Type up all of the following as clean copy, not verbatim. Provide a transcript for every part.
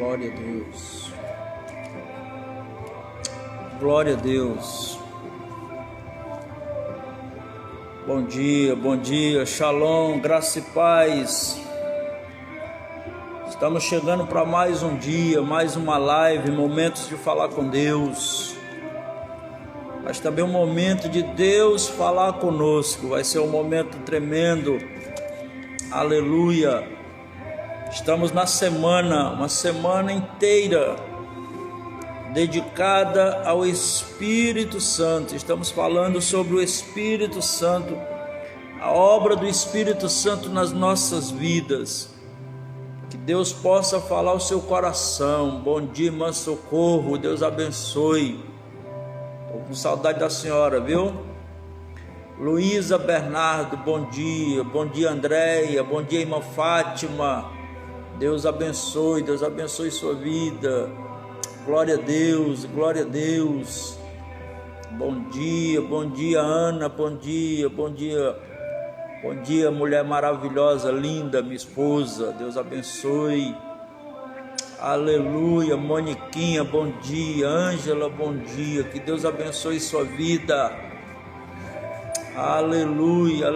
Glória a Deus. Glória a Deus. Bom dia, shalom, graça e paz. Estamos chegando para mais um dia, mais uma live, momentos de falar com Deus. Mas também um momento de Deus falar conosco. Vai ser um momento tremendo. Aleluia. Estamos na semana, uma semana inteira dedicada ao Espírito Santo. Estamos falando sobre o Espírito Santo, a obra do Espírito Santo nas nossas vidas. Que Deus possa falar ao seu coração. Bom dia, irmã Socorro, Deus abençoe. Estou com saudade da senhora, viu? Luísa Bernardo, bom dia Andréia, bom dia irmã Fátima, Deus abençoe sua vida, glória a Deus, bom dia Ana, bom dia mulher maravilhosa, linda, minha esposa, Deus abençoe, aleluia, Moniquinha, bom dia, Ângela, bom dia, que Deus abençoe sua vida, aleluia,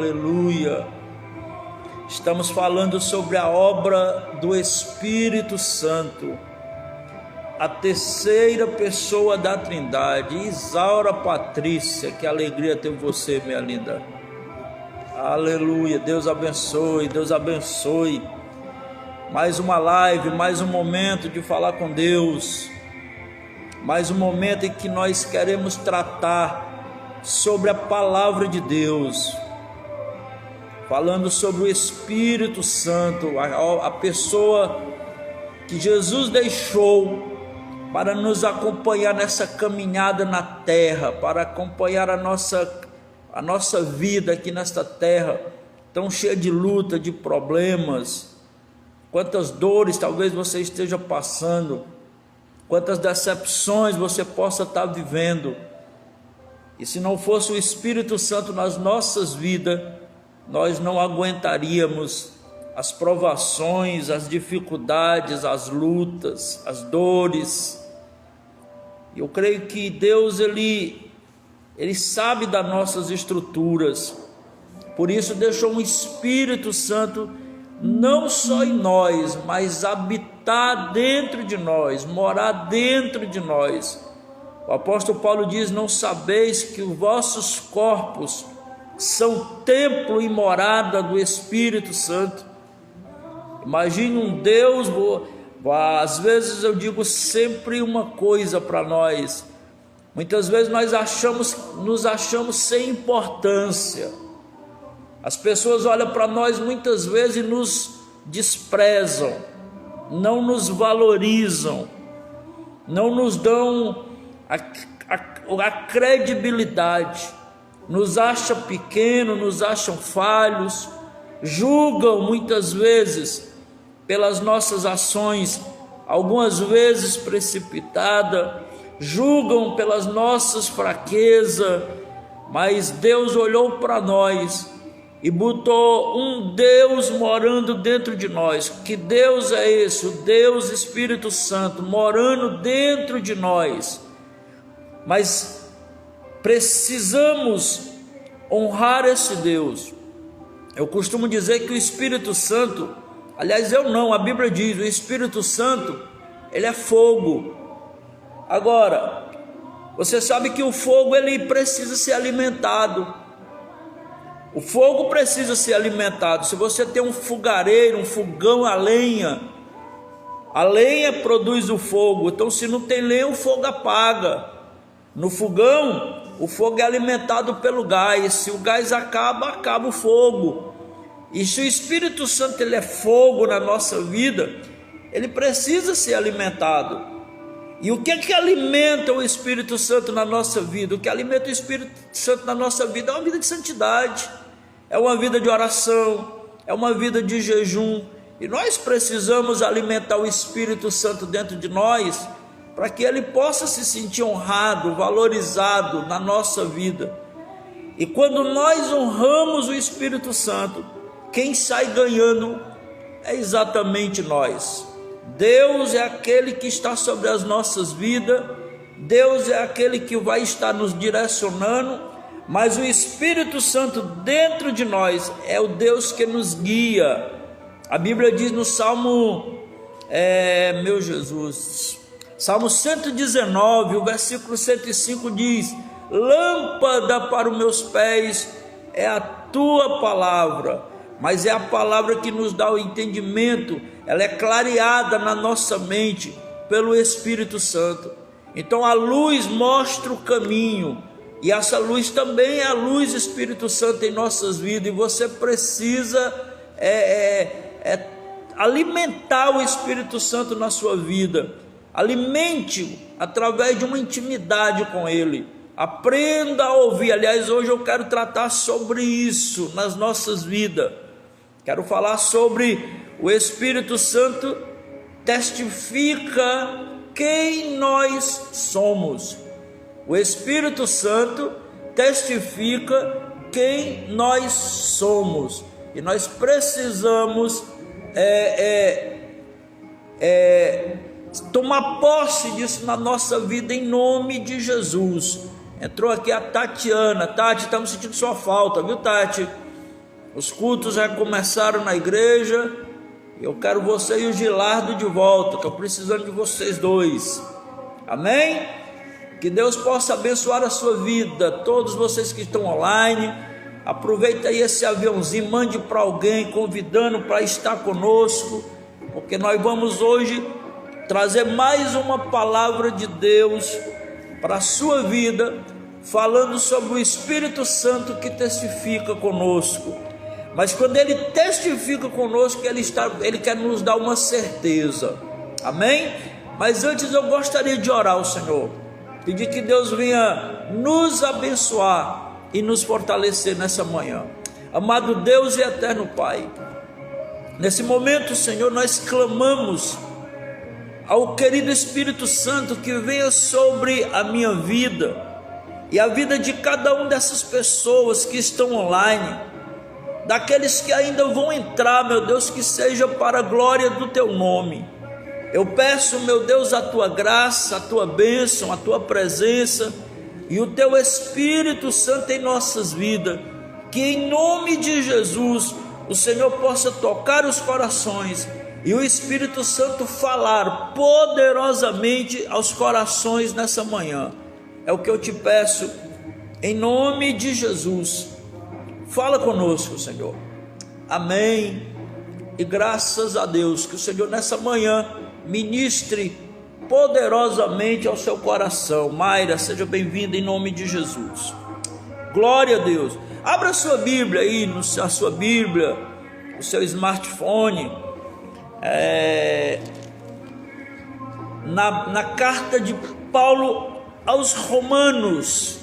estamos falando sobre a obra do Espírito Santo, a terceira pessoa da Trindade. Isaura Patrícia, que alegria ter você, minha linda, aleluia, Deus abençoe, mais uma live, mais um momento de falar com Deus, mais um momento em que nós queremos tratar sobre a palavra de Deus, falando sobre o Espírito Santo, a pessoa que Jesus deixou para nos acompanhar nessa caminhada na terra, para acompanhar a nossa vida aqui nesta terra, tão cheia de luta, de problemas. Quantas dores talvez você esteja passando, quantas decepções você possa estar vivendo, e se não fosse o Espírito Santo nas nossas vidas, nós não aguentaríamos as provações, as dificuldades, as lutas, as dores. Eu creio que Deus, Ele sabe das nossas estruturas, por isso deixou um Espírito Santo não só em nós, mas habitar dentro de nós, morar dentro de nós. O apóstolo Paulo diz: não sabeis que os vossos corpos são templo e morada do Espírito Santo? Imagine um Deus, às vezes eu digo sempre uma coisa para nós, muitas vezes nós nos achamos sem importância. As pessoas olham para nós muitas vezes e nos desprezam, não nos valorizam, não nos dão a credibilidade, nos acham pequenos, nos acham falhos, julgam muitas vezes pelas nossas ações, algumas vezes precipitada, julgam pelas nossas fraquezas, mas Deus olhou para nós e botou um Deus morando dentro de nós. Que Deus é esse? O Deus Espírito Santo morando dentro de nós. Mas precisamos honrar esse Deus. Eu costumo dizer que o Espírito Santo, aliás eu não, a Bíblia diz, o Espírito Santo, ele é fogo. Agora, você sabe que o fogo ele precisa ser alimentado. O fogo precisa ser alimentado. Se você tem um fogareiro, um fogão a lenha produz o fogo. Então se não tem lenha, o fogo apaga. No fogão, o fogo é alimentado pelo gás. Se o gás acaba o fogo. E se o Espírito Santo ele é fogo na nossa vida, ele precisa ser alimentado. E o que é que alimenta o Espírito Santo na nossa vida? O que alimenta o Espírito Santo na nossa vida é uma vida de santidade, é uma vida de oração, é uma vida de jejum. E nós precisamos alimentar o Espírito Santo dentro de nós, para que ele possa se sentir honrado, valorizado na nossa vida. E quando nós honramos o Espírito Santo, quem sai ganhando é exatamente nós. Deus é aquele que está sobre as nossas vidas, Deus é aquele que vai estar nos direcionando, mas o Espírito Santo dentro de nós é o Deus que nos guia. A Bíblia diz no Salmo, Salmo 119, o versículo 105 diz: lâmpada para os meus pés é a tua palavra. Mas é a palavra que nos dá o entendimento, ela é clareada na nossa mente pelo Espírito Santo. Então a luz mostra o caminho, e essa luz também é a luz do Espírito Santo em nossas vidas, e você precisa alimentar o Espírito Santo na sua vida. Alimente-o através de uma intimidade com ele. Aprenda a ouvir. Aliás, hoje eu quero tratar sobre isso nas nossas vidas. Quero falar sobre o Espírito Santo testifica quem nós somos. O Espírito Santo testifica quem nós somos. E nós precisamos tomar posse disso na nossa vida em nome de Jesus. Entrou aqui a Tatiana. Tati, estamos sentindo sua falta, viu, Tati? Os cultos já começaram na igreja. Eu quero você e o Gilardo de volta. Estou precisando de vocês dois. Amém? Que Deus possa abençoar a sua vida. Todos vocês que estão online, aproveita aí esse aviãozinho, mande para alguém, convidando para estar conosco, porque nós vamos hoje trazer mais uma palavra de Deus para a sua vida, falando sobre o Espírito Santo que testifica conosco. Mas quando ele testifica conosco, ele quer nos dar uma certeza. Amém? Mas antes eu gostaria de orar ao Senhor, pedir que Deus venha nos abençoar e nos fortalecer nessa manhã. Amado Deus e eterno Pai, nesse momento, Senhor, nós clamamos ao querido Espírito Santo que venha sobre a minha vida e a vida de cada uma dessas pessoas que estão online, daqueles que ainda vão entrar, meu Deus, que seja para a glória do teu nome. Eu peço, meu Deus, a tua graça, a tua bênção, a tua presença e o teu Espírito Santo em nossas vidas, que em nome de Jesus o Senhor possa tocar os corações e o Espírito Santo falar poderosamente aos corações nessa manhã. É o que eu te peço em nome de Jesus. Fala conosco, Senhor. Amém. E graças a Deus que o Senhor nessa manhã ministre poderosamente ao seu coração. Mayra, seja bem-vinda em nome de Jesus. Glória a Deus. Abra a sua Bíblia aí, a sua Bíblia, o seu smartphone, na carta de Paulo aos Romanos,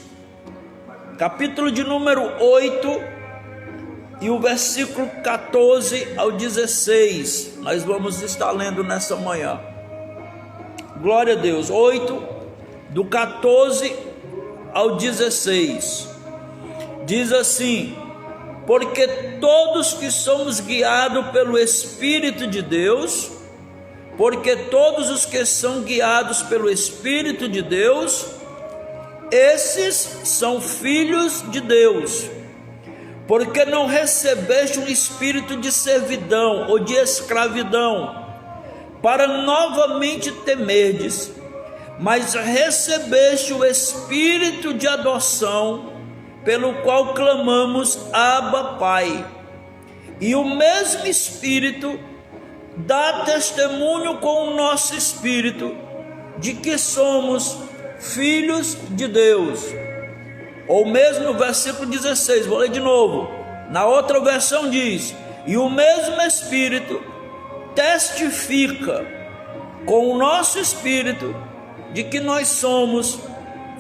capítulo de número 8 e o versículo 14 ao 16, nós vamos estar lendo nessa manhã. Glória a Deus. 8, do 14 ao 16, diz assim: porque todos que somos guiados pelo Espírito de Deus, porque todos os que são guiados pelo Espírito de Deus, esses são filhos de Deus. Porque não recebeste um espírito de servidão ou de escravidão, para novamente temerdes, mas recebeste o Espírito de adoção, pelo qual clamamos: Abba, Pai. E o mesmo Espírito dá testemunho com o nosso espírito de que somos filhos de Deus. Ou mesmo no versículo 16, vou ler de novo. Na outra versão diz: e o mesmo Espírito testifica com o nosso espírito de que nós somos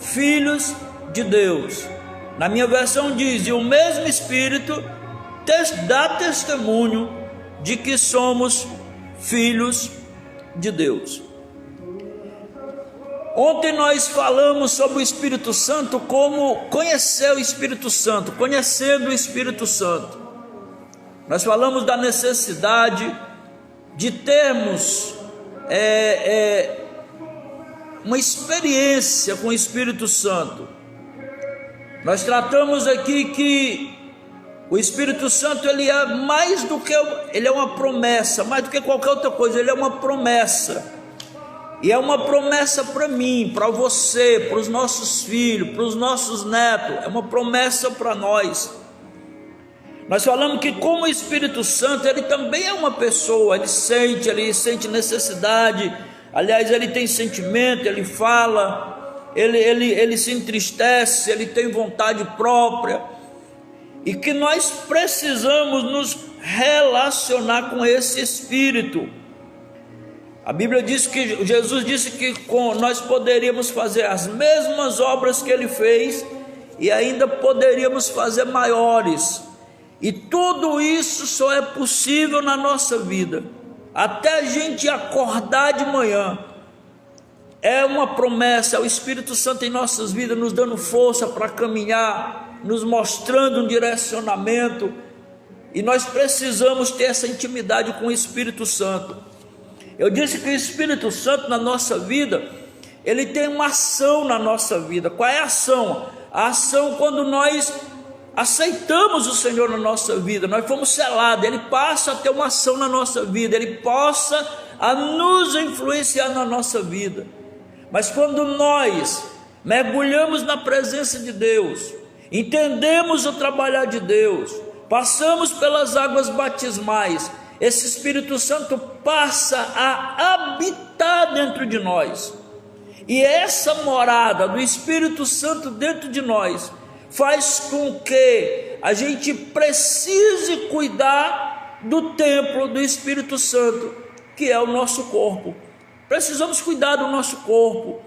filhos de Deus. Na minha versão diz: e o mesmo Espírito dá testemunho de que somos filhos de Deus. Ontem nós falamos sobre o Espírito Santo, como conhecer o Espírito Santo, conhecendo o Espírito Santo. Nós falamos da necessidade de termos uma experiência com o Espírito Santo. Nós tratamos aqui que o Espírito Santo, ele é mais do que, ele é uma promessa, mais do que qualquer outra coisa, ele é uma promessa. E é uma promessa para mim, para você, para os nossos filhos, para os nossos netos, é uma promessa para nós. Nós falamos que como o Espírito Santo, ele também é uma pessoa, ele sente necessidade, aliás, ele tem sentimento, ele fala, ele se entristece, ele tem vontade própria, e que nós precisamos nos relacionar com esse Espírito. A Bíblia diz que Jesus disse que nós poderíamos fazer as mesmas obras que ele fez e ainda poderíamos fazer maiores, e tudo isso só é possível na nossa vida, até a gente acordar de manhã. É uma promessa, é o Espírito Santo em nossas vidas, nos dando força para caminhar, nos mostrando um direcionamento, e nós precisamos ter essa intimidade com o Espírito Santo. Eu disse que o Espírito Santo na nossa vida, ele tem uma ação na nossa vida. Qual é a ação? A ação quando nós aceitamos o Senhor na nossa vida, nós fomos selados, ele passa a ter uma ação na nossa vida, ele possa a nos influenciar na nossa vida. Mas quando nós mergulhamos na presença de Deus, entendemos o trabalhar de Deus, passamos pelas águas batismais, esse Espírito Santo passa a habitar dentro de nós, e essa morada do Espírito Santo dentro de nós faz com que a gente precise cuidar do templo do Espírito Santo, que é o nosso corpo. Precisamos cuidar do nosso corpo,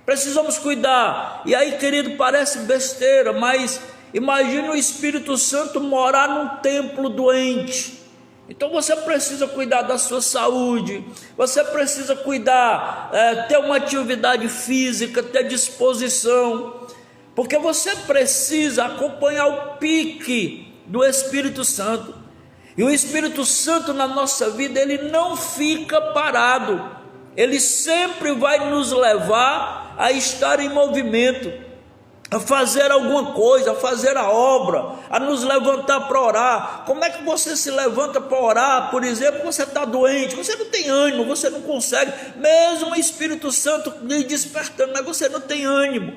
precisamos cuidar. E aí, querido, parece besteira, mas imagine o Espírito Santo morar num templo doente. Então você precisa cuidar da sua saúde, você precisa cuidar, ter uma atividade física, ter disposição, porque você precisa acompanhar o pique do Espírito Santo. E o Espírito Santo na nossa vida, ele não fica parado, ele sempre vai nos levar a estar em movimento, a fazer alguma coisa, a fazer a obra, a nos levantar para orar. Como é que você se levanta para orar? Por exemplo, você está doente, você não tem ânimo, você não consegue, mesmo o Espírito Santo lhe despertando, mas você não tem ânimo.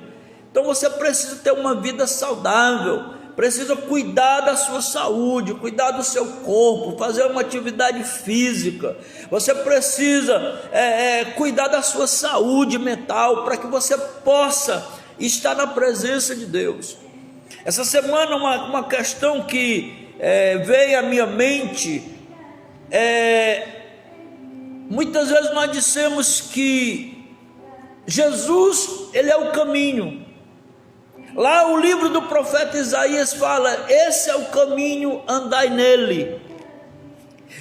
Então você precisa ter uma vida saudável, precisa cuidar da sua saúde, cuidar do seu corpo, fazer uma atividade física. Você precisa cuidar da sua saúde mental, para que você possa estar na presença de Deus. Essa semana uma questão que veio à minha mente, muitas vezes nós dissemos que Jesus, ele é o caminho. Lá o livro do profeta Isaías fala: esse é o caminho, andai nele.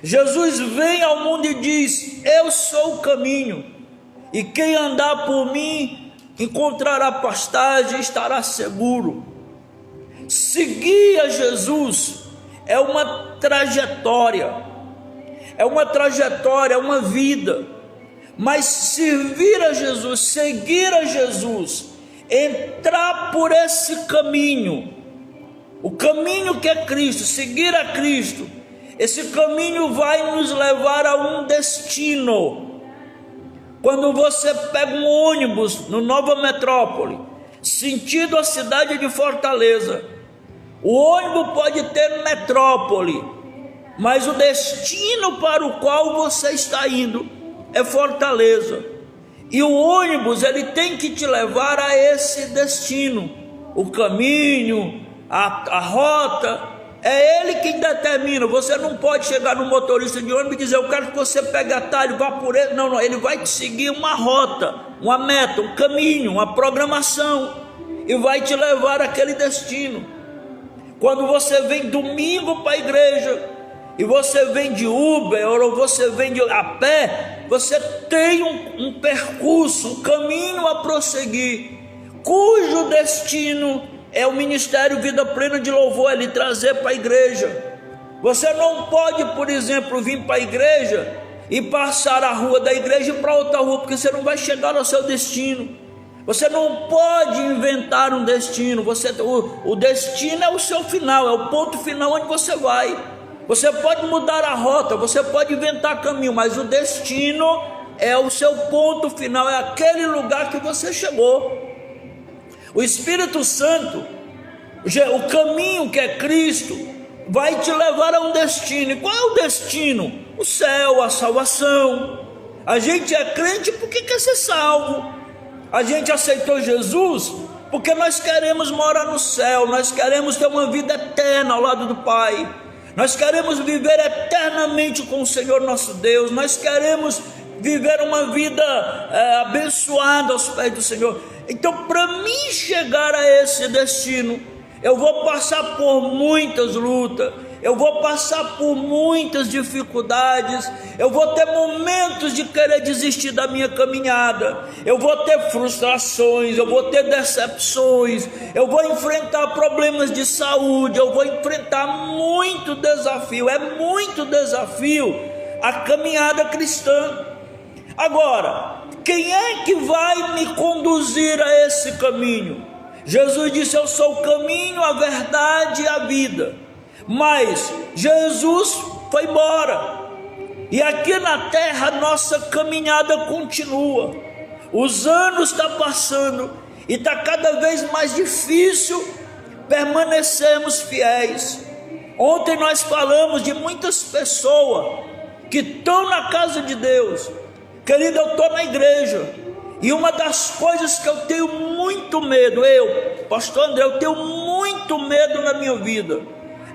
Jesus vem ao mundo e diz: eu sou o caminho, e quem andar por mim encontrará pastagem, estará seguro. Seguir a Jesus é uma trajetória, é uma vida. Mas servir a Jesus, seguir a Jesus, entrar por esse caminho, o caminho que é Cristo, seguir a Cristo, esse caminho vai nos levar a um destino. Quando você pega um ônibus no Nova Metrópole, sentido a cidade de Fortaleza, o ônibus pode ter metrópole, mas o destino para o qual você está indo é Fortaleza. E o ônibus, ele tem que te levar a esse destino. O caminho, a rota, é ele quem determina. Você não pode chegar no motorista de ônibus e dizer: eu quero que você pegue atalho, vá por ele. Não, ele vai te seguir uma rota, uma meta, um caminho, uma programação, e vai te levar àquele destino. Quando você vem domingo para a igreja, e você vem de Uber, ou você vem a pé, você tem um percurso, um caminho a prosseguir, cujo destino é o Ministério Vida Plena de Louvor, é lhe trazer para a igreja. Você não pode, por exemplo, vir para a igreja e passar a rua da igreja para outra rua, porque você não vai chegar ao seu destino. Você não pode inventar um destino. O destino é o seu final, é o ponto final onde você vai. Você pode mudar a rota, você pode inventar caminho, mas o destino é o seu ponto final, é aquele lugar que você chegou. O Espírito Santo, o caminho que é Cristo, vai te levar a um destino. E qual é o destino? O céu, a salvação. A gente é crente porque quer ser salvo. A gente aceitou Jesus porque nós queremos morar no céu, nós queremos ter uma vida eterna ao lado do Pai, nós queremos viver eternamente com o Senhor nosso Deus, nós queremos viver uma vida abençoada aos pés do Senhor. Então, para mim chegar a esse destino, eu vou passar por muitas lutas, eu vou passar por muitas dificuldades, eu vou ter momentos de querer desistir da minha caminhada, eu vou ter frustrações, eu vou ter decepções, eu vou enfrentar problemas de saúde, eu vou enfrentar muito desafio, é muito desafio a caminhada cristã. Agora, quem é que vai me conduzir a esse caminho? Jesus disse: eu sou o caminho, a verdade e a vida. Mas Jesus foi embora, e aqui na terra nossa caminhada continua. Os anos estão passando e está cada vez mais difícil permanecermos fiéis. Ontem nós falamos de muitas pessoas que estão na casa de Deus. Querido, eu estou na igreja, e uma das coisas que eu tenho muito medo, pastor André, eu tenho muito medo na minha vida,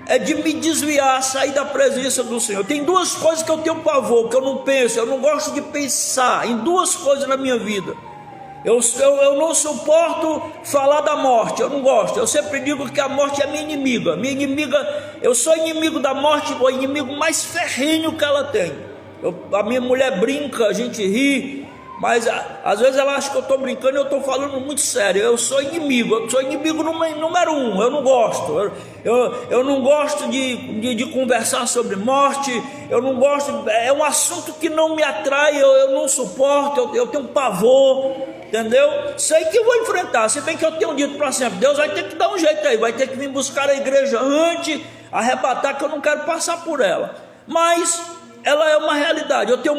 é de me desviar, sair da presença do Senhor. Tem duas coisas que eu tenho pavor, que eu não penso, eu não gosto de pensar em duas coisas na minha vida. Eu não suporto falar da morte, eu não gosto. Eu sempre digo que a morte é minha inimiga. Eu sou inimigo da morte, o inimigo mais ferrenho que ela tem. A minha mulher brinca, a gente ri, mas às vezes ela acha que eu estou brincando e eu estou falando muito sério. Eu sou inimigo número um, eu não gosto. Eu não gosto de conversar sobre morte, eu não gosto, é um assunto que não me atrai, eu não suporto, eu tenho pavor, entendeu? Sei que eu vou enfrentar, se bem que eu tenho dito para sempre, Deus vai ter que dar um jeito aí, vai ter que vir buscar a igreja antes, arrebatar, que eu não quero passar por ela, mas ela é uma realidade. Eu tenho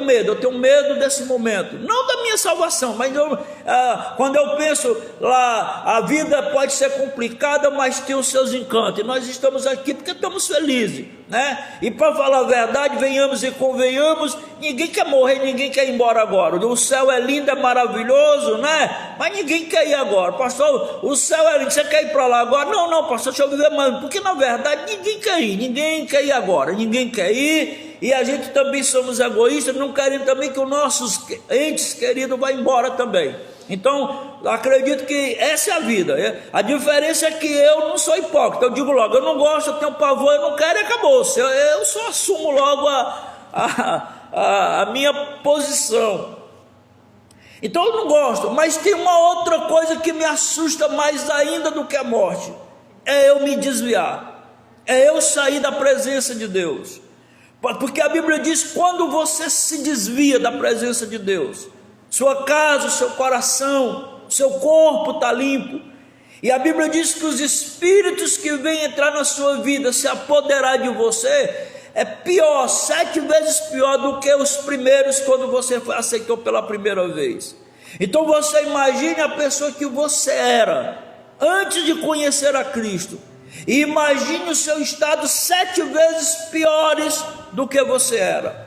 medo desse momento, não da minha salvação, mas quando eu penso lá, a vida pode ser complicada, mas tem os seus encantos, e nós estamos aqui porque estamos felizes, né? E para falar a verdade, venhamos e convenhamos, ninguém quer morrer, ninguém quer ir embora agora. O céu é lindo, é maravilhoso, né? Mas ninguém quer ir agora. Pastor, o céu é lindo, você quer ir para lá agora? Não, pastor, deixa eu viver mais, porque na verdade ninguém quer ir agora, ninguém quer ir. E a gente também somos egoístas, não queremos também que os nossos entes queridos vá embora também. Então, acredito que essa é a vida. A diferença é que eu não sou hipócrita. Eu digo logo, eu não gosto, eu tenho pavor, eu não quero e acabou. Eu só assumo logo a minha posição. Então eu não gosto, mas tem uma outra coisa que me assusta mais ainda do que a morte. É eu me desviar, é eu sair da presença de Deus. Porque a Bíblia diz: quando você se desvia da presença de Deus, sua casa, seu coração, seu corpo está limpo. E a Bíblia diz que os espíritos que vêm entrar na sua vida, se apoderar de você, é pior, 7 vezes pior do que os primeiros, quando você aceitou pela primeira vez. Então você imagine a pessoa que você era antes de conhecer a Cristo, e imagine o seu estado 7 vezes piores do que você era.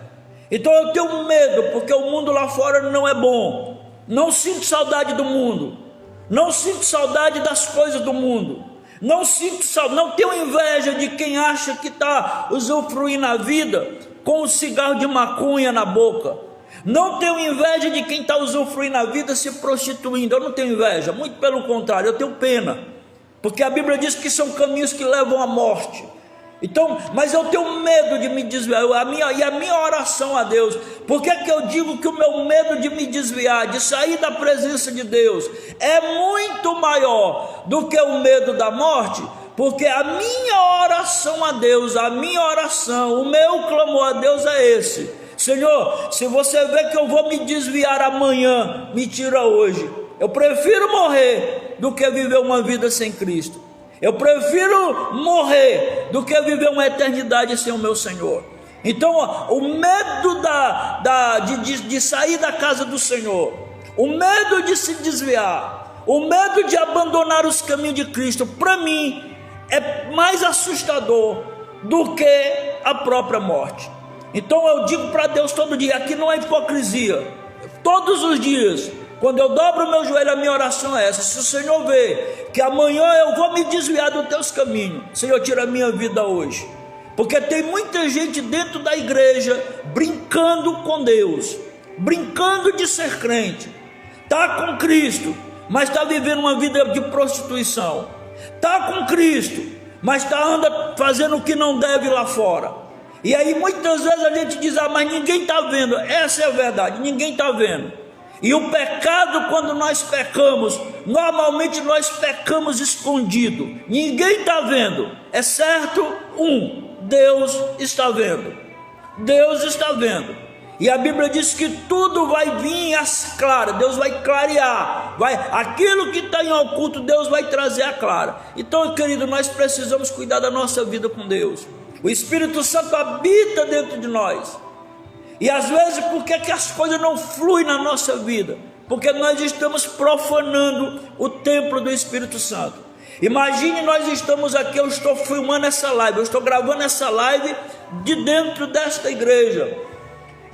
Então eu tenho medo, porque o mundo lá fora não é bom. Não sinto saudade do mundo, não sinto saudade das coisas do mundo, não tenho inveja de quem acha que está usufruindo a vida com um cigarro de maconha na boca. Não tenho inveja de quem está usufruindo a vida se prostituindo. Eu não tenho inveja, muito pelo contrário, eu tenho pena, porque a Bíblia diz que são caminhos que levam à morte. Então, mas eu tenho medo de me desviar, a minha oração a Deus, por que eu digo que o meu medo de me desviar, de sair da presença de Deus, é muito maior do que o medo da morte? Porque a minha oração a Deus, o meu clamor a Deus é esse: Senhor, se você vê que eu vou me desviar amanhã, me tira hoje. Eu prefiro morrer do que viver uma vida sem Cristo. Eu prefiro morrer do que viver uma eternidade sem o meu Senhor. Então, o medo de sair da casa do Senhor, o medo de se desviar, o medo de abandonar os caminhos de Cristo, para mim, é mais assustador do que a própria morte. Então eu digo para Deus todo dia, aqui não é hipocrisia, todos os dias, quando eu dobro o meu joelho, a minha oração é essa: se o Senhor vê que amanhã eu vou me desviar dos teus caminhos, Senhor, tira a minha vida hoje. Porque tem muita gente dentro da igreja brincando com Deus, brincando de ser crente, está com Cristo, mas está vivendo uma vida de prostituição, está com Cristo, mas anda fazendo o que não deve lá fora. E aí muitas vezes a gente diz, mas ninguém está vendo. Essa é a verdade, ninguém está vendo. E o pecado, quando nós pecamos, normalmente nós pecamos escondido, ninguém está vendo, exceto Deus está vendo. Deus está vendo. E a Bíblia diz que tudo vai vir às claras, Deus vai clarear, aquilo que está em oculto, Deus vai trazer à clara. Então, querido, nós precisamos cuidar da nossa vida com Deus. O Espírito Santo habita dentro de nós. E às vezes, por que as coisas não fluem na nossa vida? Porque nós estamos profanando o templo do Espírito Santo. Imagine, nós estamos aqui, eu estou filmando essa live, eu estou gravando essa live de dentro desta igreja.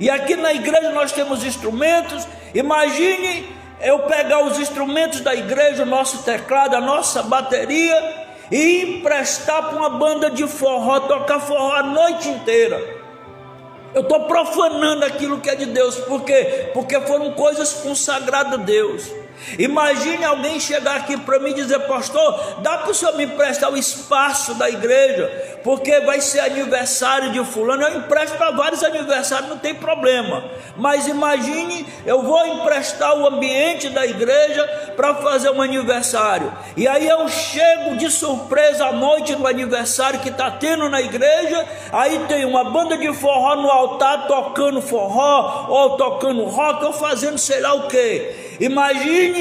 E aqui na igreja nós temos instrumentos. Imagine eu pegar os instrumentos da igreja, o nosso teclado, a nossa bateria, e emprestar para uma banda de forró, tocar forró a noite inteira. Eu estou profanando aquilo que é de Deus. Por quê? Porque foram coisas consagradas a Deus. Imagine alguém chegar aqui para mim e dizer: pastor, dá para o senhor me emprestar o espaço da igreja, porque vai ser aniversário de fulano. Eu empresto para vários aniversários, não tem problema. Mas imagine, eu vou emprestar o ambiente da igreja para fazer um aniversário, e aí eu chego de surpresa à noite do aniversário que está tendo na igreja. Aí tem uma banda de forró no altar tocando forró, ou tocando rock, ou fazendo sei lá o que. Imagine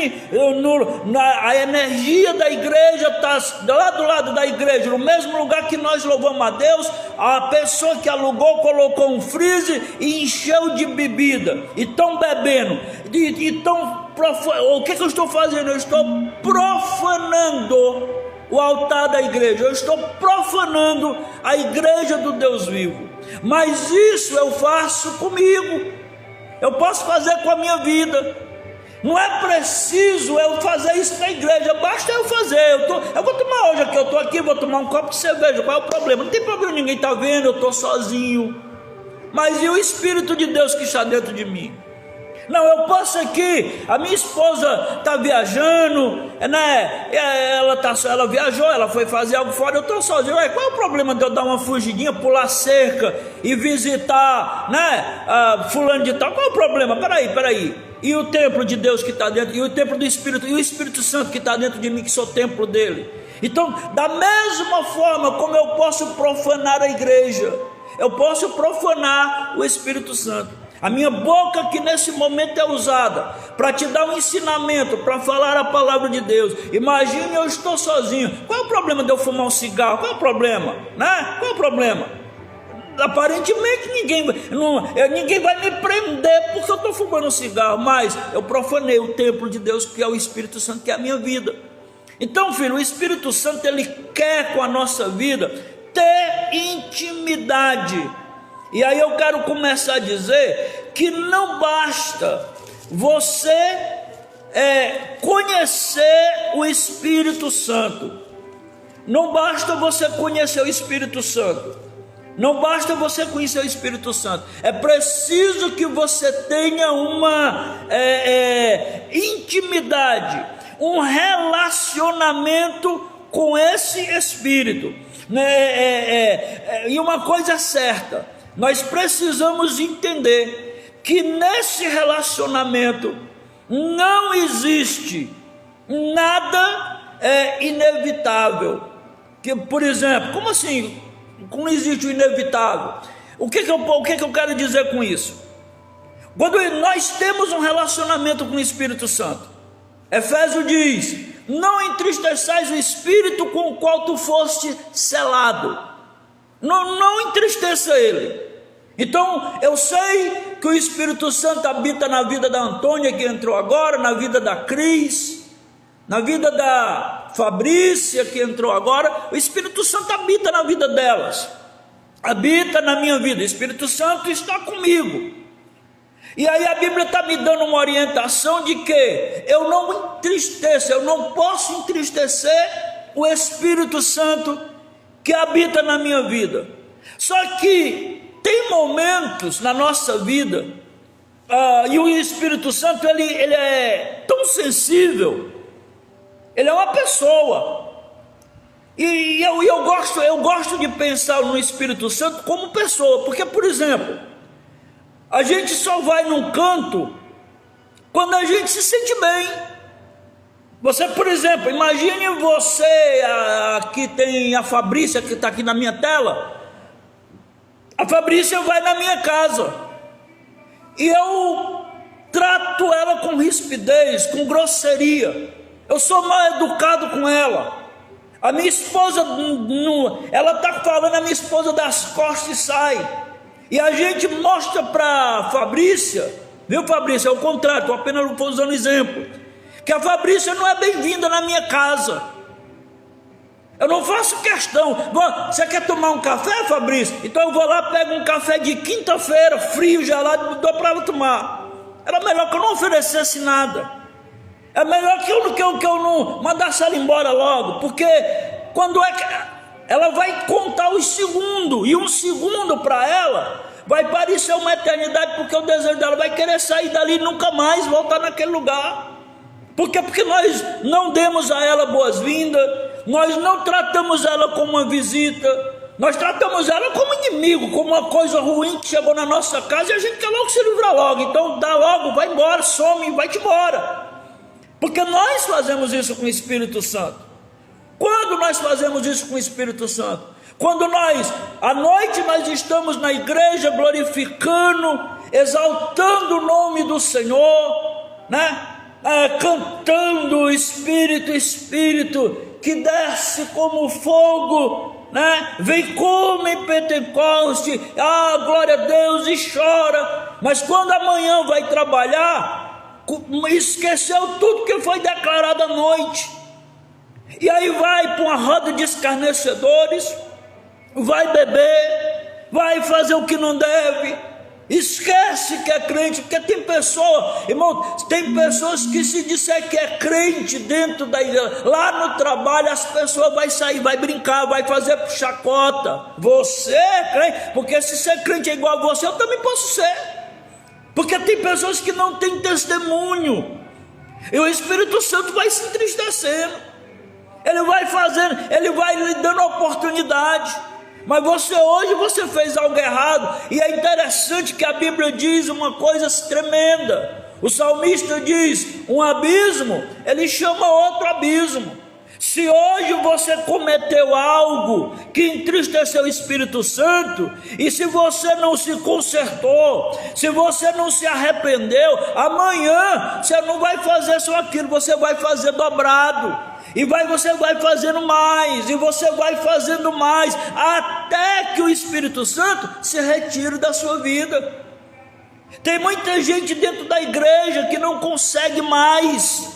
a energia da igreja está lá do lado da igreja, no mesmo lugar que nós louvamos a Deus. A pessoa que alugou colocou um freezer e encheu de bebida, e estão bebendo, o que eu estou fazendo? Eu estou profanando o altar da igreja, eu estou profanando a igreja do Deus vivo. Mas isso eu faço comigo, eu posso fazer com a minha vida. Não é preciso eu fazer isso na igreja, basta eu fazer. Eu vou tomar hoje aqui, eu estou aqui, vou tomar um copo de cerveja. Qual é o problema? Não tem problema, ninguém está vendo, eu estou sozinho. Mas e o Espírito de Deus que está dentro de mim? Não, eu posso aqui, a minha esposa está viajando, né? Ela viajou, ela foi fazer algo fora, eu estou sozinho. Qual é o problema de eu dar uma fugidinha, pular cerca e visitar, né, fulano de tal? Qual é o problema? Peraí. E o templo de Deus que está dentro, e o templo do Espírito, e o Espírito Santo que está dentro de mim, que sou templo dele. Então, da mesma forma como eu posso profanar a igreja, eu posso profanar o Espírito Santo. A minha boca que nesse momento é usada para te dar um ensinamento, para falar a palavra de Deus. Imagine, eu estou sozinho. Qual é o problema de eu fumar um cigarro? Qual é o problema? Né? Qual é o problema? Aparentemente ninguém vai me prender porque eu estou fumando um cigarro, mas eu profanei o templo de Deus, que é o Espírito Santo, que é a minha vida. Então, filho, o Espírito Santo, ele quer com a nossa vida ter intimidade. E aí eu quero começar a dizer que não basta você conhecer o Espírito Santo, não basta você conhecer o Espírito Santo, não basta você conhecer o Espírito Santo, é preciso que você tenha uma intimidade, um relacionamento com esse Espírito, e uma coisa é certa, nós precisamos entender que nesse relacionamento não existe nada inevitável. Que, por exemplo, como assim? Como existe o inevitável? O que eu quero dizer com isso? Quando nós temos um relacionamento com o Espírito Santo, Efésios diz: não entristeçais o Espírito com o qual tu foste selado. Não entristeça ele. Então eu sei que o Espírito Santo habita na vida da Antônia, que entrou agora, na vida da Cris, na vida da Fabrícia, que entrou agora. O Espírito Santo habita na vida delas, habita na minha vida. O Espírito Santo está comigo. E aí a Bíblia está me dando uma orientação de que eu não entristeço, eu não posso entristecer o Espírito Santo que habita na minha vida. Só que tem momentos na nossa vida, e o Espírito Santo ele é tão sensível, ele é uma pessoa, e eu gosto de pensar no Espírito Santo como pessoa, porque, por exemplo, a gente só vai num canto quando a gente se sente bem. Você, por exemplo, imagine você, aqui tem a Fabrícia que está aqui na minha tela. A Fabrícia vai na minha casa e eu trato ela com rispidez, com grosseria. Eu sou mal educado com ela. A minha esposa, ela está falando, a minha esposa das costas e sai. E a gente mostra para Fabrícia, viu, Fabrícia? É o contrário, estou apenas usando exemplo, que a Fabrícia não é bem-vinda na minha casa. Eu não faço questão. Você quer tomar um café, Fabrício? Então eu vou lá, pego um café de quinta-feira, frio, gelado, e dou para ela tomar. Era melhor que eu não oferecesse nada. É melhor que eu não mandasse ela embora logo, porque quando é que ela vai contar os segundos, e um segundo para ela vai parecer uma eternidade, porque o desejo dela vai querer sair dali e nunca mais voltar naquele lugar. Porque nós não demos a ela boas-vindas, nós não tratamos ela como uma visita, nós tratamos ela como inimigo, como uma coisa ruim que chegou na nossa casa e a gente quer logo se livrar logo. Então dá logo, vai embora, some, vai-te embora. Porque nós fazemos isso com o Espírito Santo. Quando nós fazemos isso com o Espírito Santo? Quando à noite nós estamos na igreja glorificando, exaltando o nome do Senhor, né? Cantando Espírito, Espírito, que desce como fogo, né? Vem como em Pentecoste, glória a Deus, e chora. Mas quando amanhã vai trabalhar, esqueceu tudo que foi declarado à noite, e aí vai para uma roda de escarnecedores, vai beber, vai fazer o que não deve, esquece que é crente. Porque tem pessoas, irmão, tem pessoas que se disser que é crente dentro da igreja, lá no trabalho as pessoas vai sair, vai brincar, vai fazer chacota. Você é crente, porque se ser crente é igual a você, eu também posso ser. Porque tem pessoas que não têm testemunho, e o Espírito Santo vai se entristecendo, ele vai fazendo, ele vai lhe dando oportunidade. Mas hoje você fez algo errado. E é interessante que a Bíblia diz uma coisa tremenda. O salmista diz: um abismo, ele chama outro abismo. Se hoje você cometeu algo que entristeceu o Espírito Santo, e se você não se consertou, se você não se arrependeu, amanhã você não vai fazer só aquilo, você vai fazer dobrado. E você vai fazendo mais, e você vai fazendo mais, até que o Espírito Santo se retire da sua vida. Tem muita gente dentro da igreja que não consegue mais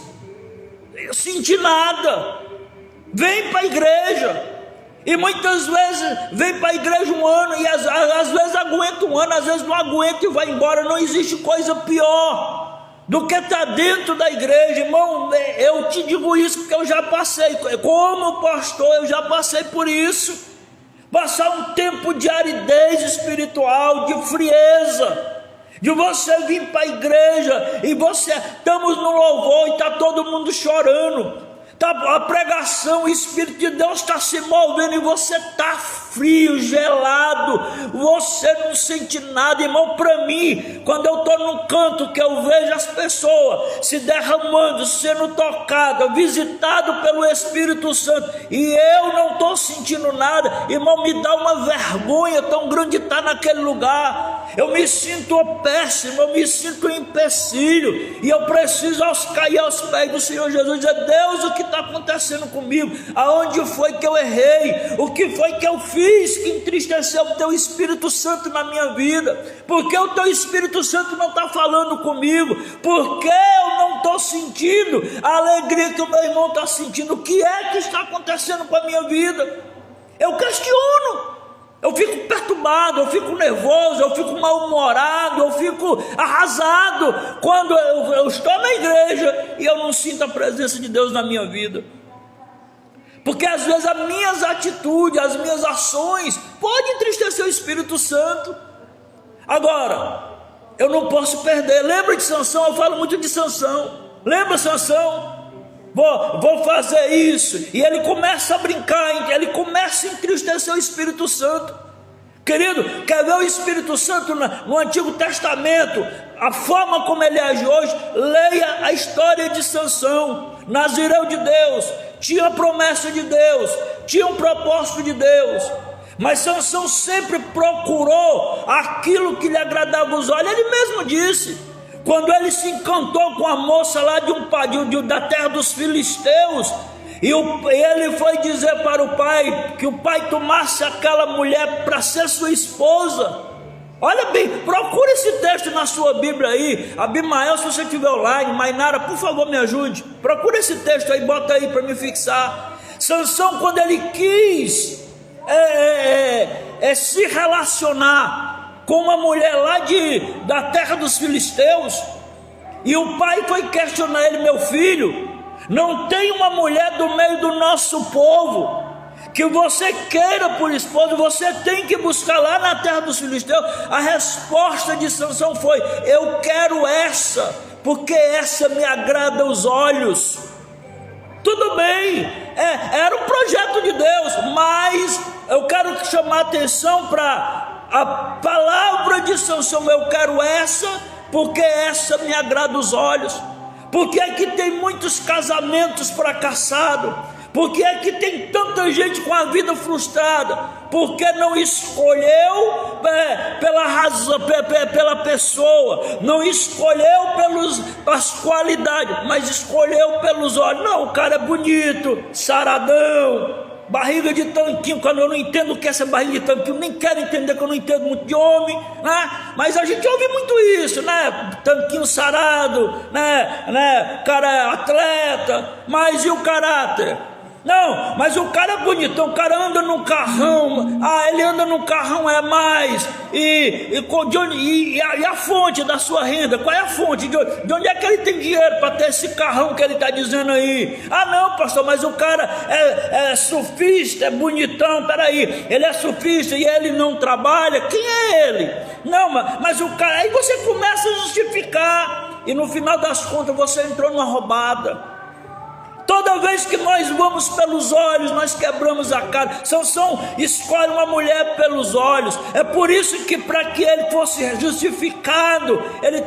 sentir nada. Vem para a igreja, e muitas vezes vem para a igreja um ano, e às vezes aguenta um ano, às vezes não aguenta e vai embora. Não existe coisa pior do que estar dentro da igreja, irmão. Eu te digo isso porque eu já passei, como pastor eu já passei por isso. Passar um tempo de aridez espiritual, de frieza, de você vir para a igreja e estamos no louvor e está todo mundo chorando, a pregação, o Espírito de Deus está se movendo e você está frio, gelado, você não sente nada, irmão. Para mim, quando eu estou num canto que eu vejo as pessoas se derramando, sendo tocadas, visitado pelo Espírito Santo, e eu não estou sentindo nada, irmão, me dá uma vergonha tão grande de estar naquele lugar. eu me sinto péssimo, eu me sinto um empecilho, e eu preciso cair aos pés do Senhor Jesus e dizer: Deus, o que está acontecendo comigo? Aonde foi que eu errei? O que foi que eu fiz que entristeceu o Teu Espírito Santo na minha vida? Por que o Teu Espírito Santo não está falando comigo? Por que eu não estou sentindo a alegria que o meu irmão está sentindo? O que é que está acontecendo com a minha vida? Eu questiono. Eu fico perturbado, eu fico nervoso, eu fico mal-humorado, eu fico arrasado quando eu estou na igreja e eu não sinto a presença de Deus na minha vida. Porque às vezes as minhas atitudes, as minhas ações podem entristecer o Espírito Santo. Agora, eu não posso perder. Lembra de Sansão? Eu falo muito de Sansão. Lembra Sansão? Vou fazer isso, e ele começa a brincar, ele começa a entristecer o Espírito Santo. Querido, quer ver o Espírito Santo no Antigo Testamento, a forma como ele age hoje? Leia a história de Sansão, nazireu de Deus, tinha a promessa de Deus, tinha um propósito de Deus, mas Sansão sempre procurou aquilo que lhe agradava os olhos. Ele mesmo disse, quando ele se encantou com a moça lá da terra dos filisteus, e ele foi dizer para o pai que o pai tomasse aquela mulher para ser sua esposa. Olha bem, procura esse texto na sua Bíblia aí. Abimael, se você estiver online, Mainara, por favor me ajude, procura esse texto aí, bota aí para me fixar. Sansão, quando ele quis se relacionar com uma mulher lá da terra dos filisteus, e o pai foi questionar ele: meu filho, não tem uma mulher do meio do nosso povo que você queira por esposa? Você tem que buscar lá na terra dos filisteus. A resposta de Sansão foi: eu quero essa, porque essa me agrada aos olhos. Tudo bem, era um projeto de Deus, mas eu quero chamar a atenção para a palavra de Sansão: eu quero essa, porque essa me agrada os olhos. Porque é que tem muitos casamentos fracassados? Porque é que tem tanta gente com a vida frustrada? Porque não escolheu pela razão, pela pessoa, não escolheu pelas qualidades, mas escolheu pelos olhos. Não, o cara é bonito, saradão, barriga de tanquinho. Quando eu não entendo o que é essa barriga de tanquinho, nem quero entender, que eu não entendo muito de homem, né? Mas a gente ouve muito isso, né? Tanquinho sarado, né? Cara é atleta, mas e o caráter? Não, mas o cara é bonitão, o cara anda num carrão. Ele anda num carrão, mais. E a fonte da sua renda? Qual é a fonte? De onde é que ele tem dinheiro para ter esse carrão que ele está dizendo aí? Não, pastor, mas o cara é surfista, é bonitão. Peraí, ele é surfista e ele não trabalha? Quem é ele? Não, mas o cara... Aí você começa a justificar, e no final das contas você entrou numa roubada. Toda vez que nós vamos pelos olhos, nós quebramos a cara. Sansão escolhe uma mulher pelos olhos. É por isso que, para que ele fosse justificado, ele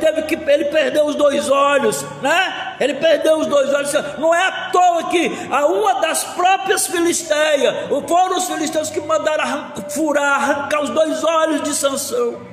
perdeu os dois olhos, né? Ele perdeu os dois olhos. Não é à toa que uma das próprias filisteias, foram os filisteus que mandaram arrancar os dois olhos de Sansão.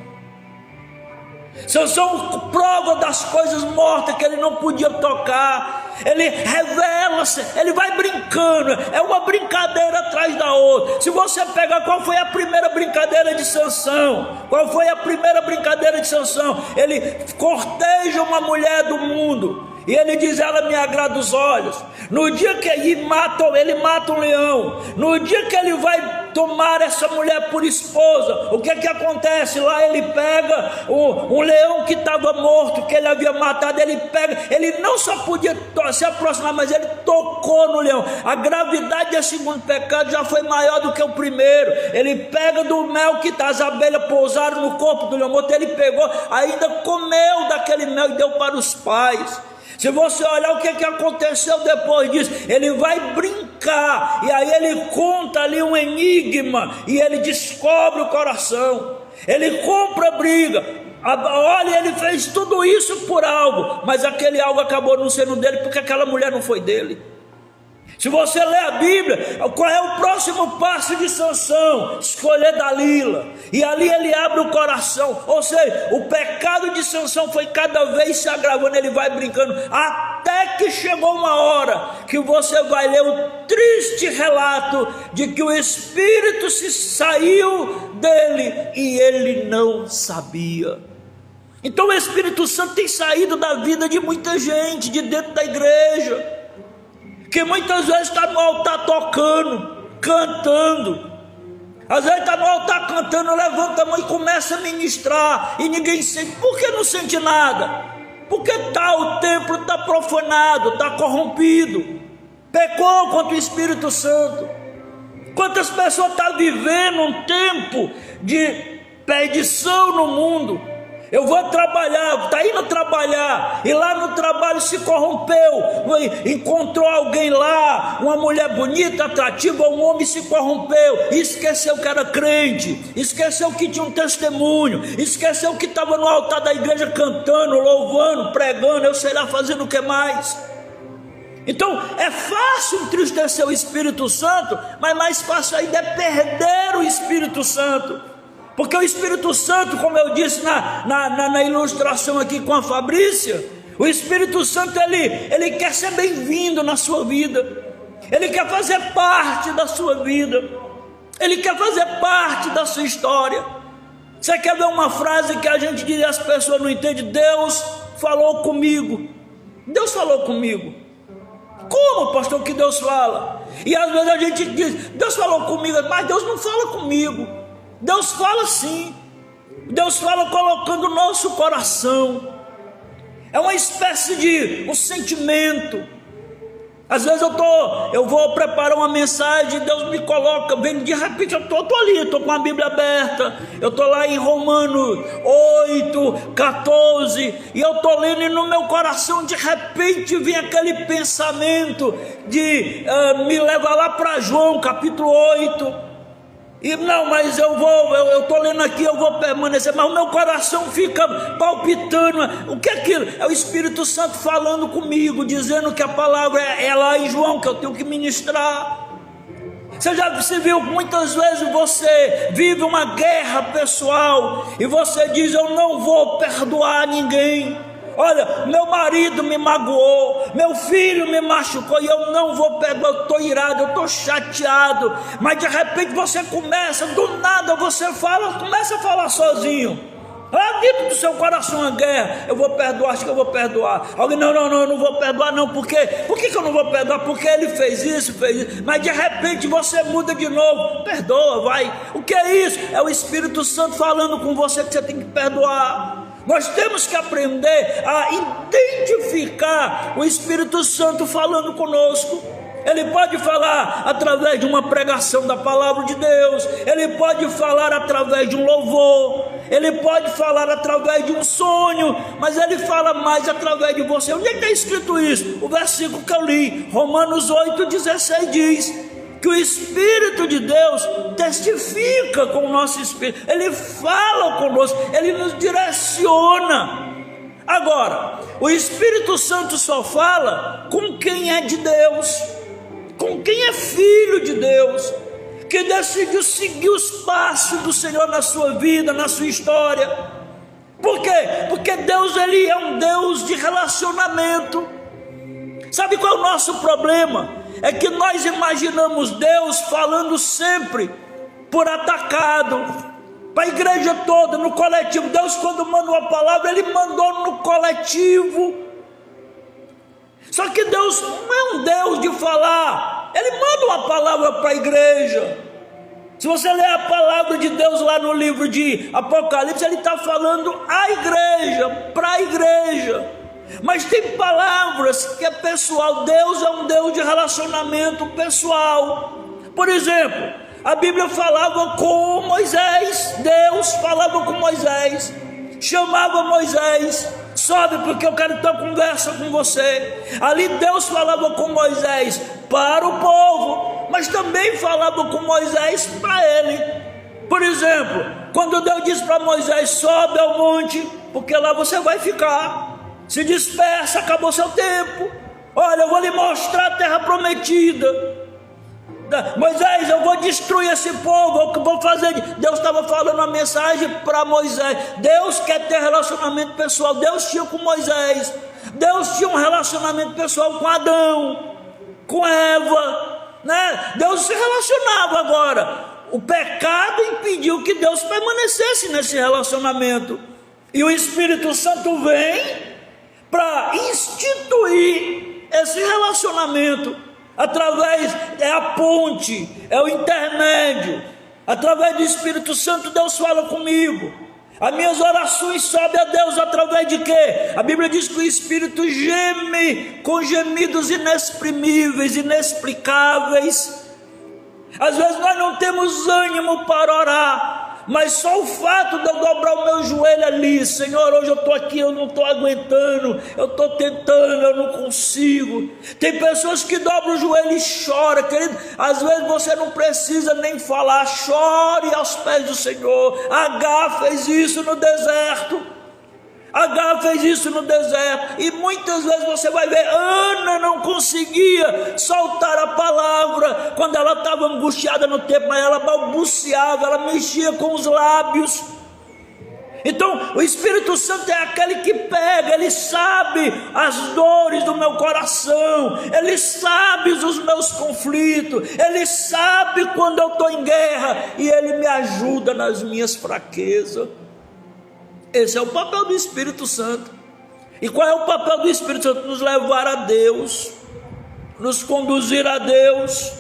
Sansão prova das coisas mortas que ele não podia tocar. Ele revela-se, ele vai brincando, é uma brincadeira atrás da outra. Se você pegar qual foi a primeira brincadeira de Sansão, qual foi a primeira brincadeira de Sansão? Ele corteja uma mulher do mundo e ele diz: ela me agrada os olhos. No dia que ele mata um leão. No dia que ele vai tomar essa mulher por esposa, o que acontece? Lá ele pega um leão que estava morto, que ele havia matado. Ele não só podia se aproximar, mas ele tocou no leão. A gravidade desse segundo pecado já foi maior do que o primeiro. Ele pega do mel que as abelhas pousaram no corpo do leão morto, ele pegou, ainda comeu daquele mel e deu para os pais. Se você olhar o que aconteceu depois disso, ele vai brincar, e aí ele conta ali um enigma, e ele descobre o coração, ele compra a briga. Olha, ele fez tudo isso por algo, mas aquele algo acabou não sendo dele, porque aquela mulher não foi dele. Se você ler a Bíblia, qual é o próximo passo de Sansão? Escolher Dalila, e ali ele abre o coração. Ou seja, o pecado de Sansão foi cada vez se agravando, ele vai brincando, até que chegou uma hora que você vai ler o triste relato de que o espírito se saiu dele e ele não sabia. Então o Espírito Santo tem saído da vida de muita gente, de dentro da igreja, que muitas vezes está no altar tocando, cantando. Às vezes está no altar cantando, levanta a mão e começa a ministrar, e ninguém sente. Por que não sente nada? Porque o templo está profanado, está corrompido, pecou contra o Espírito Santo. Quantas pessoas estão vivendo um tempo de perdição no mundo? Eu vou trabalhar, está indo trabalhar, e lá no trabalho se corrompeu, encontrou alguém lá, uma mulher bonita, atrativa, um homem se corrompeu, esqueceu que era crente, esqueceu que tinha um testemunho, esqueceu que estava no altar da igreja cantando, louvando, pregando, eu sei lá fazendo o que mais. Então é fácil entristecer o Espírito Santo, mas mais fácil ainda é perder o Espírito Santo. Porque o Espírito Santo, como eu disse na ilustração aqui com a Fabrícia, o Espírito Santo ele quer ser bem-vindo na sua vida, ele quer fazer parte da sua vida, ele quer fazer parte da sua história. Você quer ver uma frase que a gente diz e as pessoas não entendem? Deus falou comigo. Deus falou comigo. Como, pastor, que Deus fala? E às vezes a gente diz, Deus falou comigo, mas Deus não fala comigo. Deus fala sim, Deus fala colocando o nosso coração, é uma espécie de um sentimento. Às vezes eu vou preparar uma mensagem, Deus me coloca, vem de repente, eu estou ali, estou com a Bíblia aberta, eu estou lá em Romanos 8, 14, e eu estou lendo e no meu coração de repente vem aquele pensamento de me levar lá para João capítulo 8, e não, mas eu estou lendo aqui, eu vou permanecer, mas o meu coração fica palpitando. O que é aquilo? É o Espírito Santo falando comigo, dizendo que a palavra é lá em João, que eu tenho que ministrar. Você já se viu, muitas vezes você vive uma guerra pessoal, e você diz, eu não vou perdoar ninguém. Olha, meu marido me magoou, meu filho me machucou e eu não vou perdoar, eu estou irado, eu estou chateado. Mas de repente você começa, do nada você começa a falar sozinho. Lá dentro do seu coração uma guerra, eu vou perdoar, acho que eu vou perdoar. Alguém, não, eu não vou perdoar não, por quê? Por que eu não vou perdoar? Porque ele fez isso. Mas de repente você muda de novo, perdoa, vai. O que é isso? É o Espírito Santo falando com você que você tem que perdoar. Nós temos que aprender a identificar o Espírito Santo falando conosco. Ele pode falar através de uma pregação da palavra de Deus, ele pode falar através de um louvor, ele pode falar através de um sonho, mas ele fala mais através de você. Onde é que está escrito isso? O versículo que eu li, Romanos 8,16 diz que o Espírito de Deus testifica com o nosso espírito, ele fala conosco, ele nos direciona. Agora, o Espírito Santo só fala com quem é de Deus, com quem é filho de Deus, que decidiu seguir os passos do Senhor na sua vida, na sua história. Por quê? Porque Deus, ele é um Deus de relacionamento. Sabe qual é o nosso problema? É que nós imaginamos Deus falando sempre por atacado, para a igreja toda, no coletivo. Deus, quando manda uma palavra, ele mandou no coletivo. Só que Deus não é um Deus de falar, ele manda uma palavra para a igreja. Se você ler a palavra de Deus lá no livro de Apocalipse, ele está falando à igreja, para a igreja. Mas tem palavras que é pessoal. Deus é um Deus de relacionamento pessoal. Por exemplo, a Bíblia falava com Moisés. Deus falava com Moisés, chamava Moisés, sobe porque eu quero ter uma conversa com você. Ali Deus falava com Moisés para o povo, mas também falava com Moisés para ele. Por exemplo, quando Deus disse para Moisés, sobe ao monte, porque lá você vai ficar, se dispersa, acabou seu tempo. Olha, eu vou lhe mostrar a terra prometida. Moisés, eu vou destruir esse povo, o que eu vou fazer? Deus estava falando uma mensagem para Moisés. Deus quer ter relacionamento pessoal. Deus tinha com Moisés, Deus tinha um relacionamento pessoal com Adão, com Eva, né? Deus se relacionava. Agora, o pecado impediu que Deus permanecesse nesse relacionamento, e o Espírito Santo vem para instituir esse relacionamento. É a ponte, é o intermédio. Através do Espírito Santo Deus fala comigo. As minhas orações sobem a Deus através de quê? A Bíblia diz que o Espírito geme com gemidos inexprimíveis, inexplicáveis. Às vezes nós não temos ânimo para orar, mas só o fato de eu dobrar o meu joelho ali, Senhor, hoje eu estou aqui, eu não estou aguentando, eu estou tentando, eu não consigo. Tem pessoas que dobram o joelho e choram, querido. Às vezes você não precisa nem falar, chore aos pés do Senhor. Agar fez isso no deserto. Agar fez isso no deserto, e muitas vezes você vai ver, Ana não conseguia soltar a palavra, quando ela estava angustiada no tempo, mas ela balbuciava, ela mexia com os lábios. Então o Espírito Santo é aquele que pega, ele sabe as dores do meu coração, ele sabe os meus conflitos, ele sabe quando eu estou em guerra, e ele me ajuda nas minhas fraquezas. Esse é o papel do Espírito Santo. E qual é o papel do Espírito Santo? Nos levar a Deus, nos conduzir a Deus.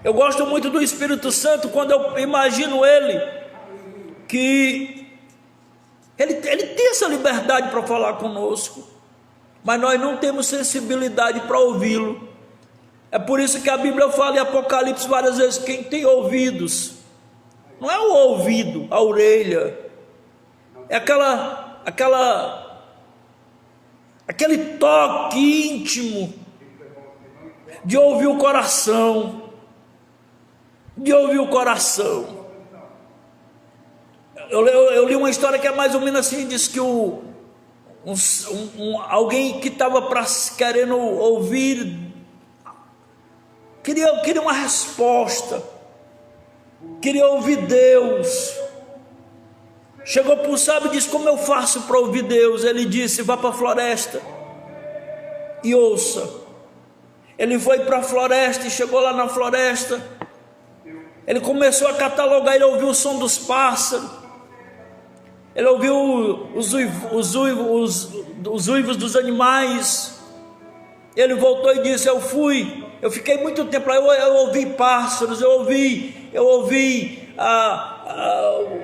Eu gosto muito do Espírito Santo quando eu imagino ele, que ele tem essa liberdade para falar conosco, mas nós não temos sensibilidade para ouvi-lo. É por isso que a Bíblia fala em Apocalipse várias vezes, quem tem ouvidos, não é o ouvido, a orelha, é aquele toque íntimo de ouvir o coração, Eu li uma história que é mais ou menos assim, diz que alguém que estava querendo ouvir, queria uma resposta, queria ouvir Deus. Chegou para o sábio e disse, como eu faço para ouvir Deus? Ele disse, vá para a floresta e ouça. Ele foi para a floresta e chegou lá na floresta, ele começou a catalogar, ele ouviu o som dos pássaros, ele ouviu os uivos dos animais. Ele voltou e disse, eu fiquei muito tempo lá, eu ouvi pássaros, eu ouvi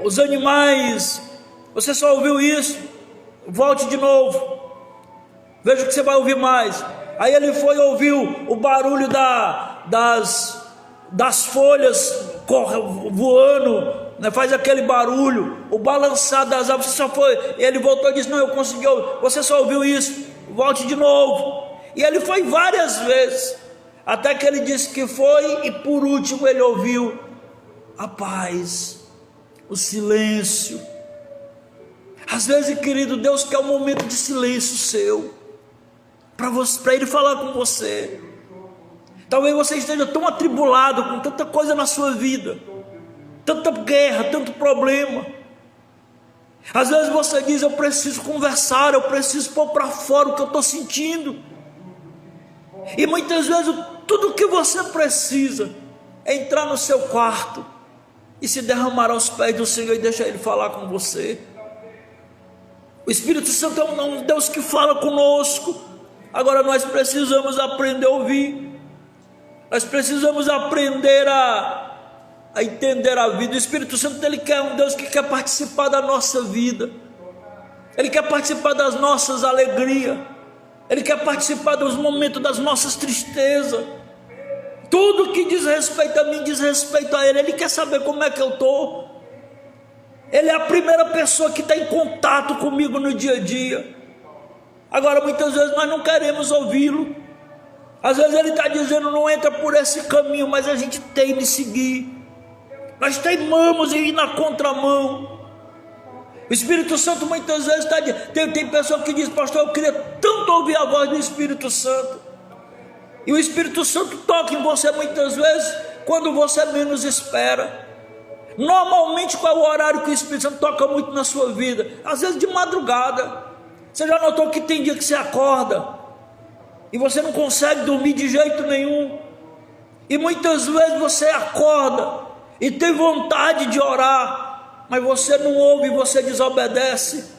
os animais. Você só ouviu isso? Volte de novo, veja o que você vai ouvir mais. Aí ele foi e ouviu o barulho das folhas voando, né? Faz aquele barulho, o balançar das árvores. Você só foi. Ele voltou e disse, não, eu consegui. Você só ouviu isso? Volte de novo. E ele foi várias vezes, até que ele disse que foi, e por último ele ouviu a paz, o silêncio. Às vezes, querido, Deus quer um momento de silêncio seu, para Ele falar com você. Talvez você esteja tão atribulado com tanta coisa na sua vida, tanta guerra, tanto problema. Às vezes você diz, eu preciso conversar, eu preciso pôr para fora o que eu estou sentindo. E muitas vezes tudo o que você precisa é entrar no seu quarto e se derramar aos pés do Senhor e deixar Ele falar com você. O Espírito Santo é um Deus que fala conosco. Agora nós precisamos aprender a ouvir, nós precisamos aprender a entender a vida. O Espírito Santo, ele quer um Deus que quer participar da nossa vida, Ele quer participar das nossas alegrias, Ele quer participar dos momentos das nossas tristezas. Tudo que diz respeito a mim diz respeito a Ele. Ele quer saber como é que eu estou. Ele é a primeira pessoa que está em contato comigo no dia a dia. Agora muitas vezes nós não queremos ouvi-lo. Às vezes Ele está dizendo, não entra por esse caminho, mas a gente tem de seguir. Nós teimamos em ir na contramão. O Espírito Santo muitas vezes está dizendo, tem pessoa que diz, pastor, eu queria tanto ouvir a voz do Espírito Santo, E o Espírito Santo toca em você muitas vezes quando você menos espera. Normalmente, qual é o horário que o Espírito Santo toca muito na sua vida? Às vezes de madrugada. Você já notou que tem dia que você acorda e você não consegue dormir de jeito nenhum? E muitas vezes você acorda e tem vontade de orar, mas você não ouve, você desobedece.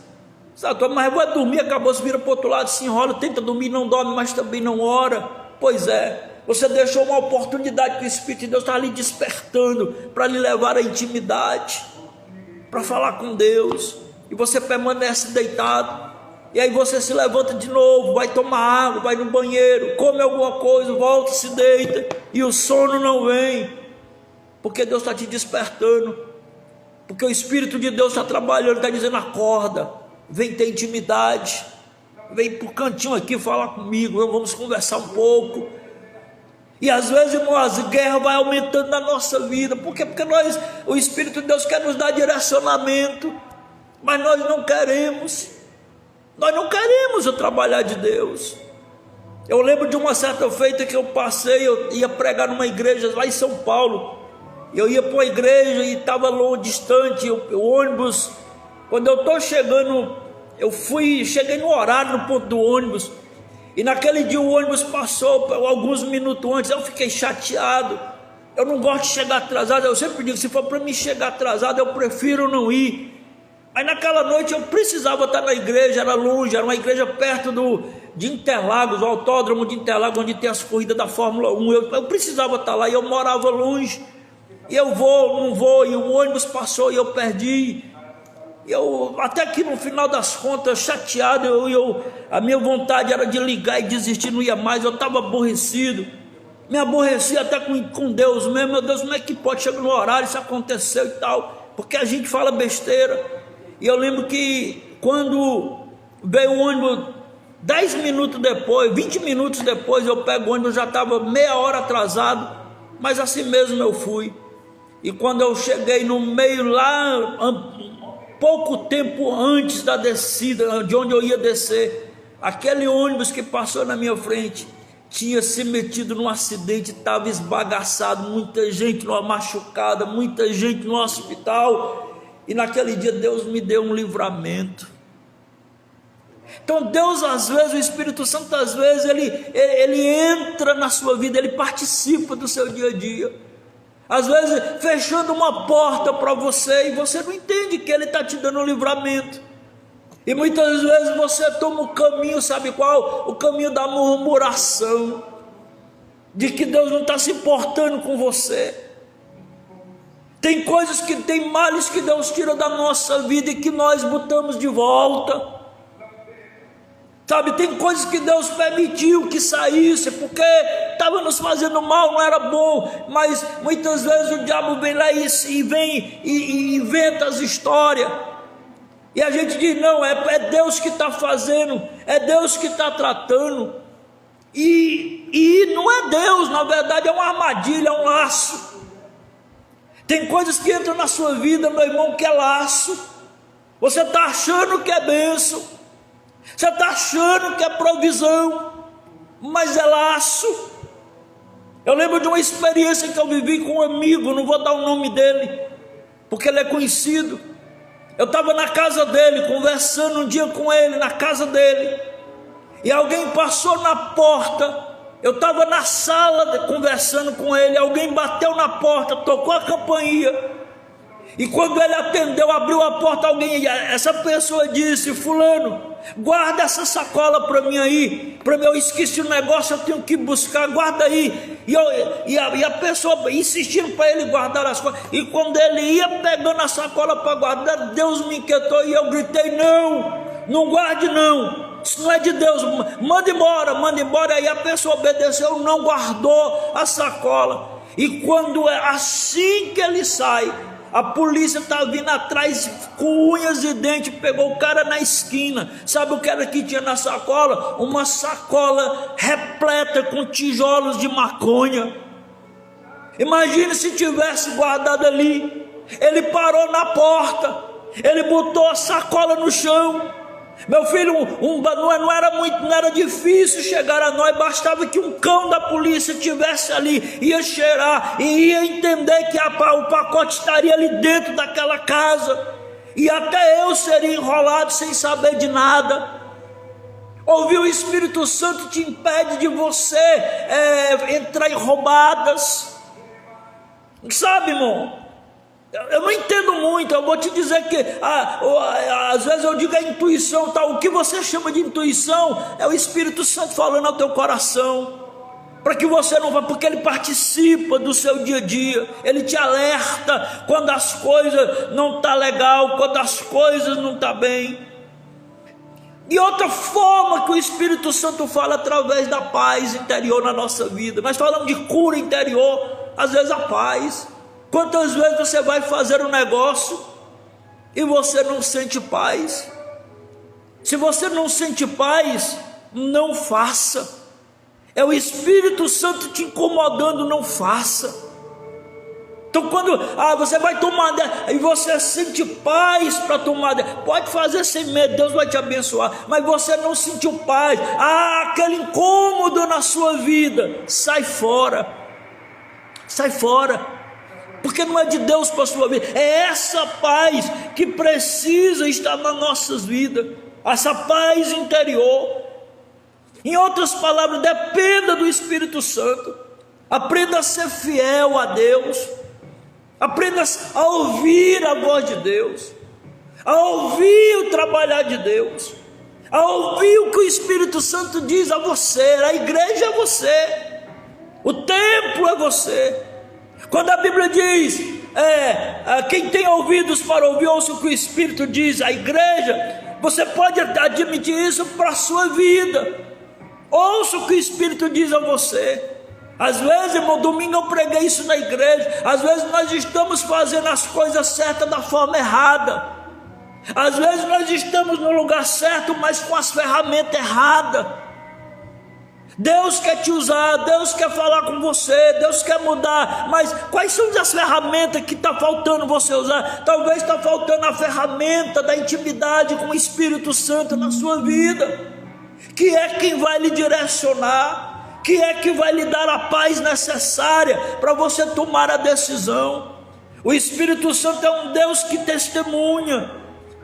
Sabe, mas vai dormir, acabou, se vira para o outro lado, se enrola, tenta dormir, não dorme, mas também não ora. Pois é, você deixou uma oportunidade que o Espírito de Deus está ali despertando para lhe levar à intimidade, para falar com Deus, e você permanece deitado. E aí você se levanta de novo, vai tomar água, vai no banheiro, come alguma coisa, volta, se deita, e o sono não vem, porque Deus está te despertando, porque o Espírito de Deus está trabalhando, está dizendo: acorda, vem ter intimidade, vem para o cantinho aqui falar comigo, vamos conversar um pouco. E às vezes, irmãos, a guerra vai aumentando na nossa vida. Por quê? Porque o Espírito de Deus quer nos dar direcionamento, mas nós não queremos. Nós não queremos o trabalhar de Deus. Eu lembro de uma certa feita que eu passei, eu ia pregar numa igreja lá em São Paulo. Eu ia para uma igreja e estava longe, distante, o ônibus. Quando eu estou chegando, cheguei no horário, no ponto do ônibus. E naquele dia o ônibus passou alguns minutos antes. Eu fiquei chateado. Eu não gosto de chegar atrasado. Eu sempre digo, se for para mim chegar atrasado, eu prefiro não ir. Mas naquela noite eu precisava estar na igreja, era longe, era uma igreja perto de Interlagos, o autódromo de Interlagos, onde tem as corridas da Fórmula 1. Eu precisava estar lá e eu morava longe. E eu não vou, e o ônibus passou e eu perdi. Até que no final das contas, chateado, a minha vontade era de ligar e desistir, não ia mais. Eu estava aborrecido, me aborreci até com Deus mesmo. Meu Deus, como é que pode chegar no horário, isso aconteceu e tal? Porque a gente fala besteira. E eu lembro que quando veio o ônibus, 10 minutos depois, 20 minutos depois, eu pego o ônibus, já estava meia hora atrasado, mas assim mesmo eu fui. E quando eu cheguei no meio lá, pouco tempo antes da descida, de onde eu ia descer, aquele ônibus que passou na minha frente tinha se metido num acidente, estava esbagaçado, muita gente machucada, muita gente no hospital. E naquele dia Deus me deu um livramento. Então Deus, às vezes, o Espírito Santo, às vezes, ele entra na sua vida, ele participa do seu dia a dia. Às vezes fechando uma porta para você, e você não entende que ele está te dando um livramento. E muitas vezes você toma o caminho, sabe qual? O caminho da murmuração, de que Deus não está se importando com você. Tem coisas tem males que Deus tira da nossa vida e que nós botamos de volta. Sabe, tem coisas que Deus permitiu que saísse, porque estava nos fazendo mal, não era bom. Mas muitas vezes o diabo vem lá e inventa as histórias. E a gente diz, não, é Deus que está fazendo, é Deus que está tratando. E não é Deus, na verdade é uma armadilha, é um laço. Tem coisas que entram na sua vida, meu irmão, que é laço. Você está achando que é bênção, você está achando que é provisão, mas é laço. Eu lembro de uma experiência que eu vivi com um amigo, não vou dar o nome dele, porque ele é conhecido. Eu estava na casa dele, conversando um dia com ele, na casa dele, e alguém passou na porta. Eu estava na sala conversando com ele, alguém bateu na porta, tocou a campainha, e quando ele atendeu, abriu a porta, essa pessoa disse, fulano, guarda essa sacola para mim aí, eu esqueci o negócio, eu tenho que buscar, guarda aí. E a pessoa insistindo para ele guardar as coisas, e quando ele ia pegando a sacola para guardar, Deus me inquietou, e eu gritei, não guarde não, isso não é de Deus, manda embora. Aí a pessoa obedeceu, não guardou a sacola. E quando assim que ele sai, a polícia está vindo atrás com unhas e dentes, pegou o cara na esquina. Sabe o que era que tinha na sacola? Uma sacola repleta com tijolos de maconha. Imagine se tivesse guardado ali. Ele parou na porta, ele botou a sacola no chão, Meu filho, não era difícil chegar a nós, bastava que um cão da polícia estivesse ali, ia cheirar e ia entender que o pacote estaria ali dentro daquela casa, e até eu seria enrolado sem saber de nada. Ouvir o Espírito Santo te impede de você entrar em roubadas, sabe, irmão? Eu não entendo muito, eu vou te dizer que às vezes eu digo a intuição, tá? O que você chama de intuição é o Espírito Santo falando ao teu coração, para que você não vá, porque ele participa do seu dia a dia, ele te alerta quando as coisas não estão legal, quando as coisas não estão bem. E outra forma que o Espírito Santo fala, através da paz interior na nossa vida. Nós falamos de cura interior, às vezes a paz. Quantas vezes você vai fazer um negócio e você não sente paz? Se você não sente paz, não faça. É o Espírito Santo te incomodando, não faça. Então quando você vai tomar e você sente paz para tomar, pode fazer sem medo, Deus vai te abençoar, mas você não sentiu paz, aquele incômodo na sua vida, sai fora, porque não é de Deus para a sua vida. É essa paz que precisa estar nas nossas vidas, essa paz interior. Em outras palavras, dependa do Espírito Santo, aprenda a ser fiel a Deus, aprenda a ouvir a voz de Deus, a ouvir o trabalhar de Deus, a ouvir o que o Espírito Santo diz a você. A igreja é você, o templo é você. Quando a Bíblia diz, quem tem ouvidos para ouvir, ouça o que o Espírito diz à igreja, você pode admitir isso para a sua vida. Ouça o que o Espírito diz a você. Às vezes, irmão, domingo eu preguei isso na igreja, às vezes nós estamos fazendo as coisas certas da forma errada, às vezes nós estamos no lugar certo, mas com as ferramentas erradas. Deus quer te usar, Deus quer falar com você, Deus quer mudar, mas quais são as ferramentas que está faltando você usar? Talvez está faltando a ferramenta da intimidade com o Espírito Santo na sua vida, que é quem vai lhe direcionar, que é que vai lhe dar a paz necessária para você tomar a decisão. O Espírito Santo é um Deus que testemunha,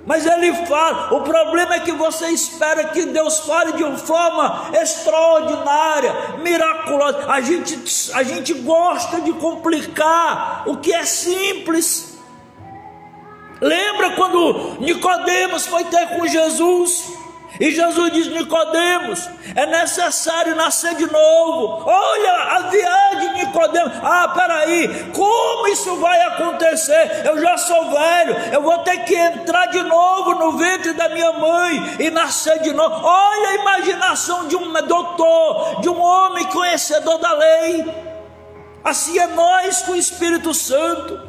mas ele fala. O problema é que você espera que Deus fale de uma forma extraordinária, miraculosa. A gente gosta de complicar o que é simples. Lembra quando Nicodemos foi ter com Jesus? E Jesus diz: Nicodemos, é necessário nascer de novo. Olha a viagem de Nicodemos. Peraí, como isso vai acontecer? Eu já sou velho, eu vou ter que entrar de novo no ventre da minha mãe e nascer de novo. Olha a imaginação de um doutor, de um homem conhecedor da lei. Assim é nós com o Espírito Santo.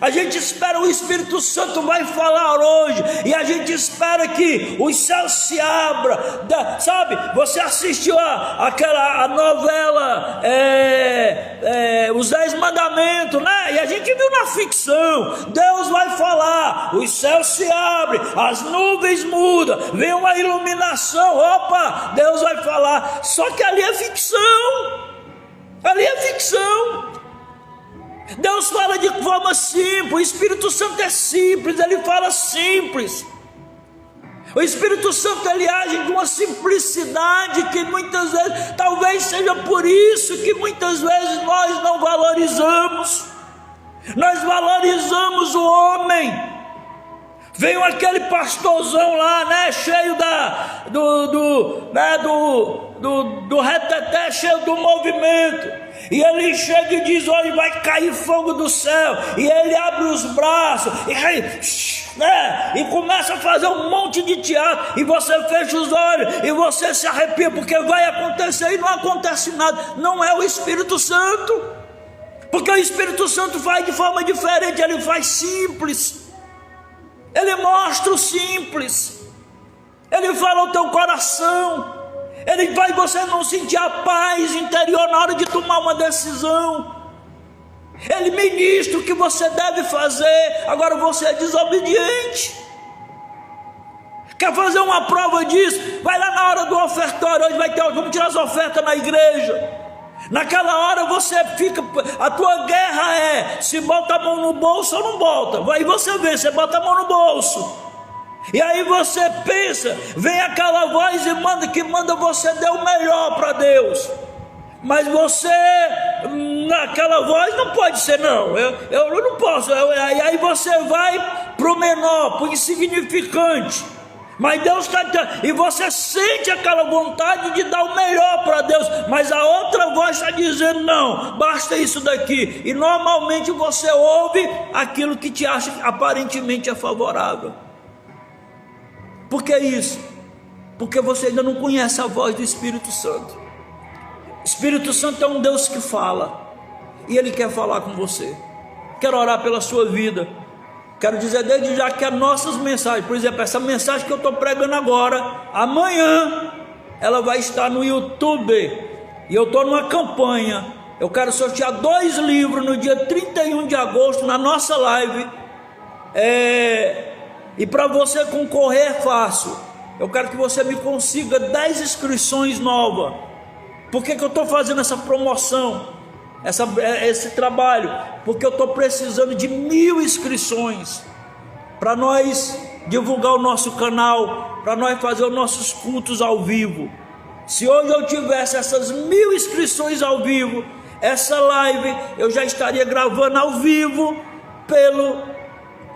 A gente espera, o Espírito Santo vai falar hoje, e a gente espera que os céus se abram, sabe? Você assistiu a novela Os 10 Mandamentos, né? E a gente viu na ficção, Deus vai falar, os céus se abrem, as nuvens mudam, vem uma iluminação, opa, Deus vai falar. Só que ali é ficção, ali é ficção. Deus fala de forma simples, o Espírito Santo é simples, ele fala simples. O Espírito Santo, ele age de uma simplicidade que muitas vezes, talvez seja por isso que muitas vezes nós não valorizamos. Nós valorizamos o homem. Veio aquele pastorzão lá, né, cheio do reteté, cheio do movimento. E ele chega e diz: hoje vai cair fogo do céu. E ele abre os braços e começa a fazer um monte de teatro. E você fecha os olhos e você se arrepia, porque vai acontecer e não acontece nada. Não é o Espírito Santo, porque o Espírito Santo faz de forma diferente. Ele faz simples, ele mostra o simples, ele fala ao teu coração. Ele faz você não sentir a paz interior na hora de tomar uma decisão. Ele ministra o que você deve fazer. Agora você é desobediente. Quer fazer uma prova disso? Vai lá na hora do ofertório, hoje vai ter, vamos tirar as ofertas na igreja. Naquela hora você fica, a tua guerra é se bota a mão no bolso ou não bota. Aí você vê, você bota a mão no bolso. E aí você pensa, vem aquela voz e que manda você dar o melhor para Deus. Mas você, naquela voz não pode ser não, eu não posso. Aí você vai para o menor, para o insignificante. Mas Deus está, e você sente aquela vontade de dar o melhor para Deus, mas a outra voz está dizendo não, basta isso daqui. E normalmente você ouve aquilo que te acha aparentemente é favorável. Por que isso? Porque você ainda não conhece a voz do Espírito Santo. O Espírito Santo é um Deus que fala, e Ele quer falar com você. Quero orar pela sua vida. Quero dizer desde já que as nossas mensagens, por exemplo, essa mensagem que eu estou pregando agora, amanhã ela vai estar no YouTube, e eu estou numa campanha. Eu quero sortear 2 livros no dia 31 de agosto na nossa live, e para você concorrer é fácil. Eu quero que você me consiga 10 inscrições novas. Por que eu estou fazendo essa promoção? Esse trabalho, porque eu estou precisando de 1000 inscrições para nós divulgar o nosso canal, para nós fazer os nossos cultos ao vivo. Se hoje eu tivesse essas 1000 inscrições ao vivo, essa live eu já estaria gravando ao vivo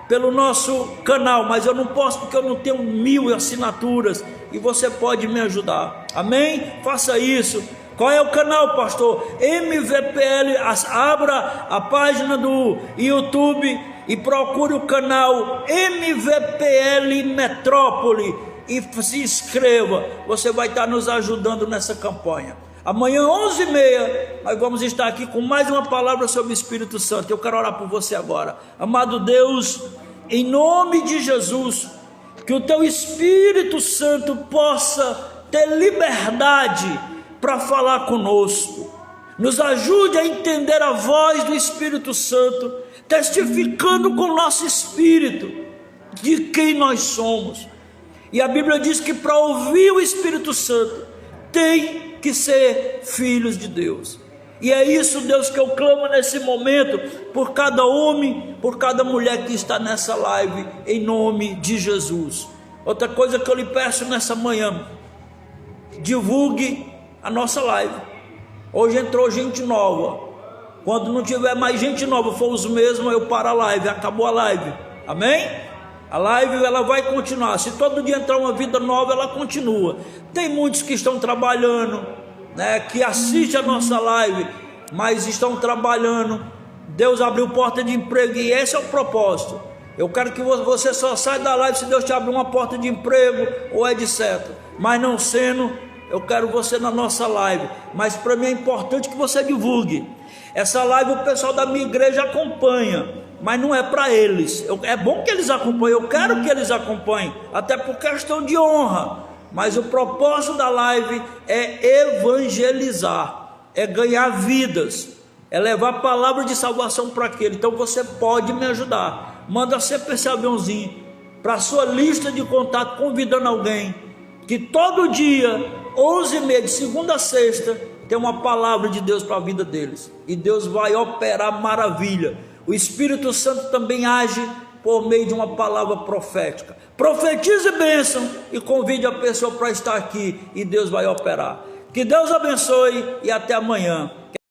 pelo nosso canal, mas eu não posso porque eu não tenho 1000 assinaturas, e você pode me ajudar, amém? Faça isso. Qual é o canal, pastor? MVPL, abra a página do YouTube e procure o canal MVPL Metrópole e se inscreva. Você vai estar nos ajudando nessa campanha. Amanhã 11h30 nós vamos estar aqui com mais uma palavra sobre o Espírito Santo. Eu quero orar por você agora. Amado Deus, em nome de Jesus, que o teu Espírito Santo possa ter liberdade para falar conosco. Nos ajude a entender a voz do Espírito Santo, testificando com o nosso espírito de quem nós somos. E a Bíblia diz que para ouvir o Espírito Santo tem que ser filhos de Deus. E é isso, Deus, que eu clamo nesse momento por cada homem, por cada mulher que está nessa live, em nome de Jesus. Outra coisa que eu lhe peço nessa manhã: divulgue a nossa live. Hoje entrou gente nova. Quando não tiver mais gente nova, for os mesmos, eu paro a live, acabou a live, amém? A live ela vai continuar. Se todo dia entrar uma vida nova, ela continua. Tem muitos que estão trabalhando, né, que assistem a nossa live, mas estão trabalhando. Deus abriu porta de emprego, e esse é o propósito. Eu quero que você só saia da live se Deus te abrir uma porta de emprego ou etc. Mas não sendo, eu quero você na nossa live. Mas para mim é importante que você divulgue. Essa live o pessoal da minha igreja acompanha, mas não é para eles. É bom que eles acompanhem, eu quero que eles acompanhem, até por questão de honra. Mas o propósito da live é evangelizar, é ganhar vidas, é levar a palavra de salvação para aquele. Então você pode me ajudar. Manda sempre esse aviãozinho para a sua lista de contato, convidando alguém, que todo dia 11h30, de segunda a sexta, tem uma palavra de Deus para a vida deles, e Deus vai operar maravilha. O Espírito Santo também age por meio de uma palavra profética. Profetize bênção e convide a pessoa para estar aqui, e Deus vai operar. Que Deus abençoe e até amanhã.